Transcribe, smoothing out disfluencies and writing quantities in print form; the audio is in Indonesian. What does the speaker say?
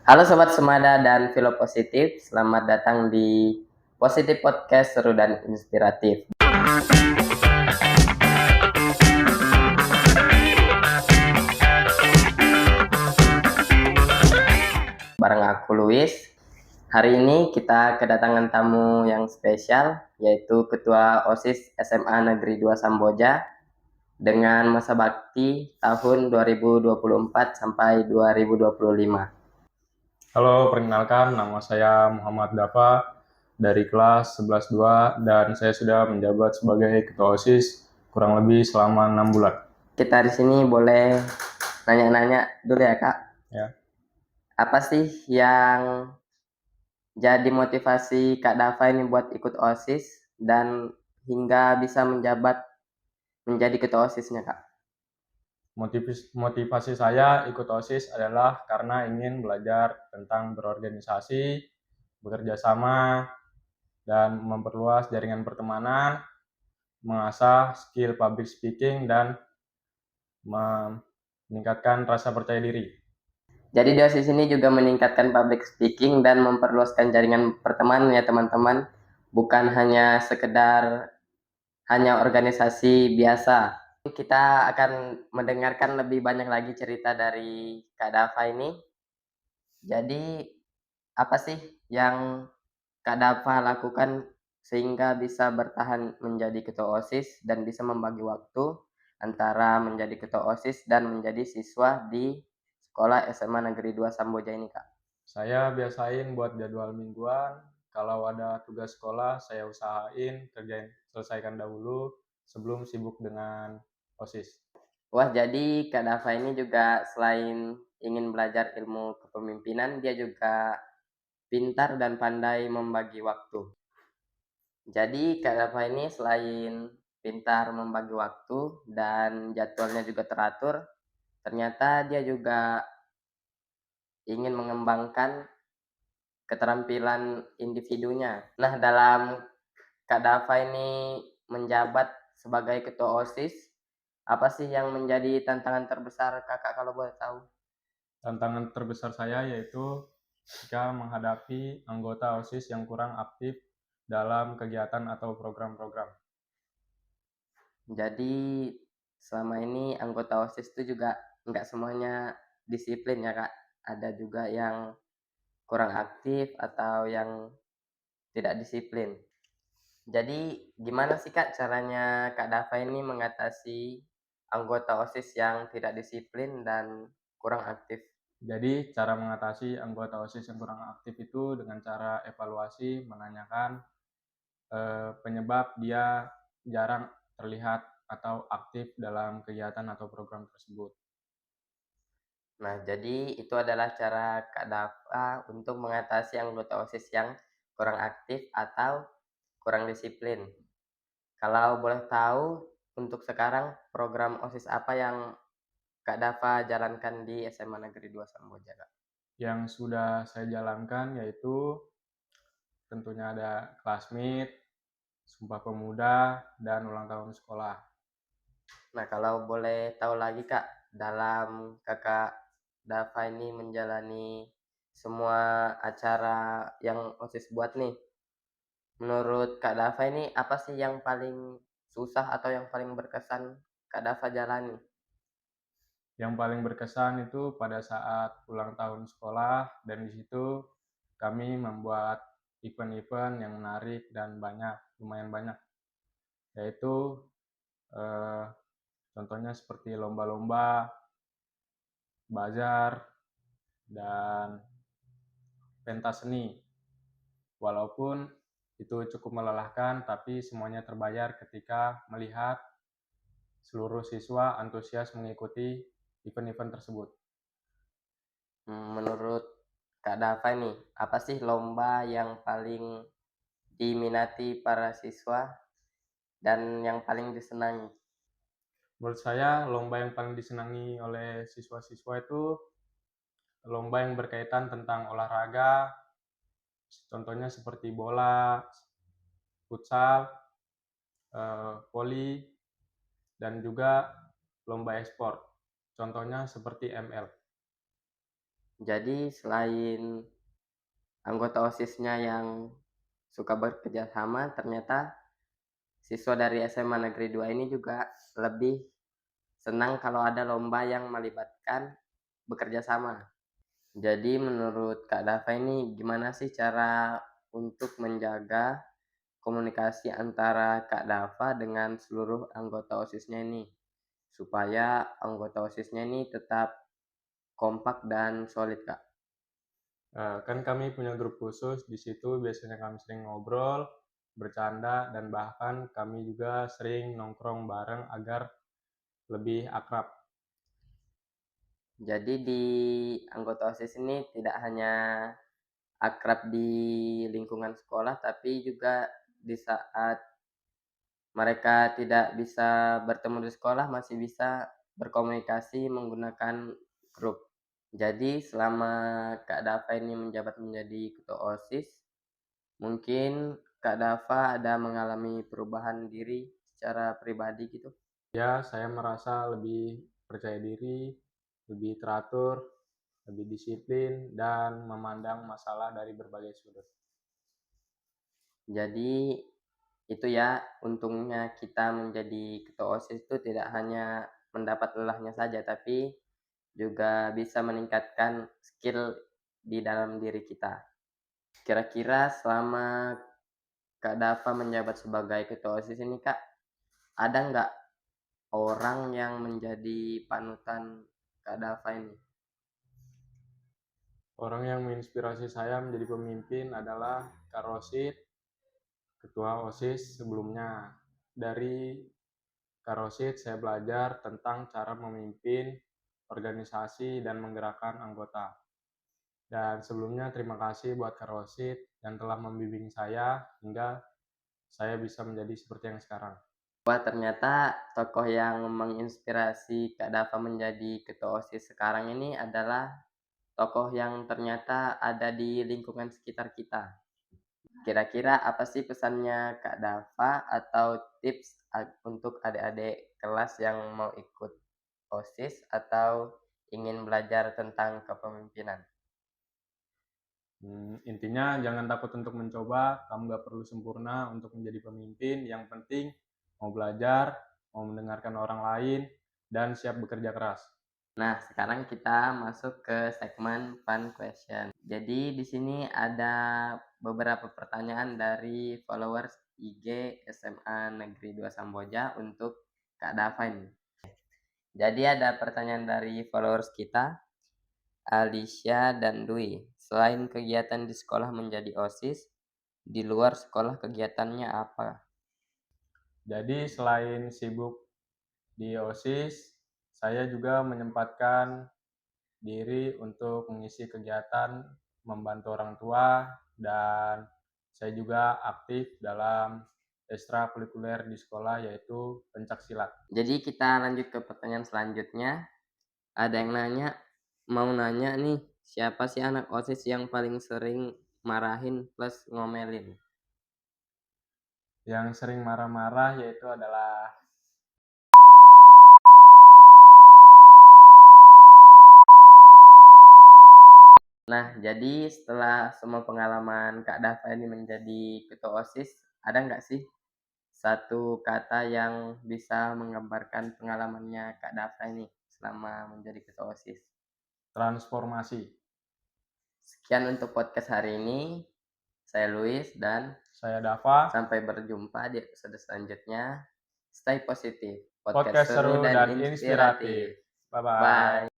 Halo Sobat Semada dan Filo Positif, selamat datang di Positif Podcast Seru dan Inspiratif. Bareng aku Luis. Hari ini kita kedatangan tamu yang spesial, yaitu Ketua OSIS SMA Negeri 2 Samboja dengan masa bakti tahun 2024 sampai 2025. Halo, perkenalkan nama saya Muhammad Dafa dari kelas 11-2 dan saya sudah menjabat sebagai Ketua OSIS kurang lebih selama 6 bulan. Kita di sini boleh nanya-nanya dulu ya Kak. Ya. Apa sih yang jadi motivasi Kak Dava ini buat ikut OSIS dan hingga bisa menjabat menjadi ketua OSISnya Kak? Motivasi saya ikut OSIS adalah karena ingin belajar tentang berorganisasi, bekerja sama, dan memperluas jaringan pertemanan, mengasah skill public speaking, dan meningkatkan rasa percaya diri. Jadi di OSIS ini juga meningkatkan public speaking dan memperluaskan jaringan pertemanan ya teman-teman. Bukan hanya sekedar hanya organisasi biasa. Kita akan mendengarkan lebih banyak lagi cerita dari Kak Dava ini. Jadi apa sih yang Kak Dava lakukan sehingga bisa bertahan menjadi ketua OSIS dan bisa membagi waktu antara menjadi ketua OSIS dan menjadi siswa di sekolah SMA Negeri 2 Samboja ini, Kak? Saya biasain buat jadwal mingguan. Kalau ada tugas sekolah, saya usahain selesaikan dahulu sebelum sibuk dengan OSIS. Wah, jadi Kak Dava ini juga selain ingin belajar ilmu kepemimpinan, dia juga pintar dan pandai membagi waktu. Jadi Kak Dava ini selain pintar membagi waktu dan jadwalnya juga teratur, ternyata dia juga ingin mengembangkan keterampilan individunya. Nah, dalam Kak Dava ini menjabat sebagai ketua OSIS, apa sih yang menjadi tantangan terbesar Kakak kalau boleh tahu? Tantangan terbesar saya yaitu jika menghadapi anggota OSIS yang kurang aktif dalam kegiatan atau program-program. Jadi selama ini anggota OSIS itu juga nggak semuanya disiplin ya Kak. Ada juga yang kurang aktif atau yang tidak disiplin. Jadi gimana sih Kak caranya Kak Dava ini mengatasi anggota OSIS yang tidak disiplin dan kurang aktif? Jadi cara mengatasi anggota OSIS yang kurang aktif itu dengan cara evaluasi, menanyakan penyebab dia jarang terlihat atau aktif dalam kegiatan atau program tersebut. Nah, jadi itu adalah cara Kak Dava untuk mengatasi anggota OSIS yang kurang aktif atau kurang disiplin. Kalau boleh tahu, untuk sekarang program OSIS apa yang Kak Dava jalankan di SMA Negeri 2 Samboja, Kak? Yang sudah saya jalankan yaitu tentunya ada Classmeet, Sumpah Pemuda, dan ulang tahun sekolah. Nah, kalau boleh tahu lagi Kak, dalam Kakak Dava ini menjalani semua acara yang OSIS buat nih, menurut Kak Dava ini apa sih yang paling susah atau yang paling berkesan Kak Dava jalani? Yang paling berkesan itu pada saat ulang tahun sekolah, dan di situ kami membuat event-event yang menarik dan lumayan banyak, yaitu eh, contohnya seperti lomba-lomba, bazar, dan pentas seni. Walaupun itu cukup melelahkan, tapi semuanya terbayar ketika melihat seluruh siswa antusias mengikuti event-event tersebut. Menurut Kak Dava nih, apa sih lomba yang paling diminati para siswa dan yang paling disenangi? Menurut saya, lomba yang paling disenangi oleh siswa-siswa itu lomba yang berkaitan tentang olahraga, contohnya seperti bola, futsal, voli, dan juga lomba e-sport, contohnya seperti ML. Jadi selain anggota OSIS-nya yang suka bekerja sama, ternyata siswa dari SMA Negeri 2 ini juga lebih senang kalau ada lomba yang melibatkan bekerja sama. Jadi menurut Kak Dava ini gimana sih cara untuk menjaga komunikasi antara Kak Dava dengan seluruh anggota OSIS-nya ini? Supaya anggota OSIS-nya ini tetap kompak dan solid, Kak. Kan kami punya grup khusus, di situ biasanya kami sering ngobrol, bercanda, dan bahkan kami juga sering nongkrong bareng agar lebih akrab. Jadi di anggota OSIS ini tidak hanya akrab di lingkungan sekolah, tapi juga di saat mereka tidak bisa bertemu di sekolah, masih bisa berkomunikasi menggunakan grup. Jadi selama Kak Dava ini menjabat menjadi ketua OSIS, mungkin Kak Dava ada mengalami perubahan diri secara pribadi gitu? Ya, saya merasa lebih percaya diri, lebih teratur, lebih disiplin, dan memandang masalah dari berbagai sudut. Jadi itu ya, untungnya kita menjadi ketua OSIS itu tidak hanya mendapat lelahnya saja, tapi juga bisa meningkatkan skill di dalam diri kita. Kira-kira selama Kak Dava menjabat sebagai ketua OSIS ini, Kak, ada nggak orang yang menjadi panutan Kak Dava ini? Orang yang menginspirasi saya menjadi pemimpin adalah Kak Rosid, ketua OSIS sebelumnya. Dari Kak Rosid saya belajar tentang cara memimpin organisasi dan menggerakkan anggota. Dan sebelumnya terima kasih buat Kak Rosid yang telah membimbing saya hingga saya bisa menjadi seperti yang sekarang. Wah, ternyata tokoh yang menginspirasi Kak Dava menjadi ketua OSIS sekarang ini adalah tokoh yang ternyata ada di lingkungan sekitar kita. Kira-kira apa sih pesannya Kak Dava atau tips untuk adik-adik kelas yang mau ikut OSIS atau ingin belajar tentang kepemimpinan? Intinya jangan takut untuk mencoba, kamu gak perlu sempurna untuk menjadi pemimpin, yang penting mau belajar, mau mendengarkan orang lain, dan siap bekerja keras. Nah, sekarang kita masuk ke segmen fun question. Jadi di sini ada beberapa pertanyaan dari followers IG SMA Negeri 2 Samboja untuk Kak Dava ini. Jadi ada pertanyaan dari followers kita, Alicia dan Dwi. Selain kegiatan di sekolah menjadi OSIS, di luar sekolah kegiatannya apa? Jadi selain sibuk di OSIS, saya juga menyempatkan diri untuk mengisi kegiatan membantu orang tua, dan saya juga aktif dalam ekstrakurikuler di sekolah yaitu pencak silat. Jadi kita lanjut ke pertanyaan selanjutnya. Ada yang mau nanya nih, siapa sih anak OSIS yang paling sering marahin plus ngomelin? Yang sering marah-marah yaitu adalah Nah, jadi setelah semua pengalaman Kak Dava ini menjadi ketua OSIS, ada nggak sih satu kata yang bisa menggambarkan pengalamannya Kak Dava ini selama menjadi ketua OSIS? transformasi. Sekian untuk podcast hari ini. Saya Luis dan Saya Dava, sampai berjumpa di episode selanjutnya. Stay positif, podcast podcast seru seru dan dan inspiratif. inspiratif. Bye-bye. Bye.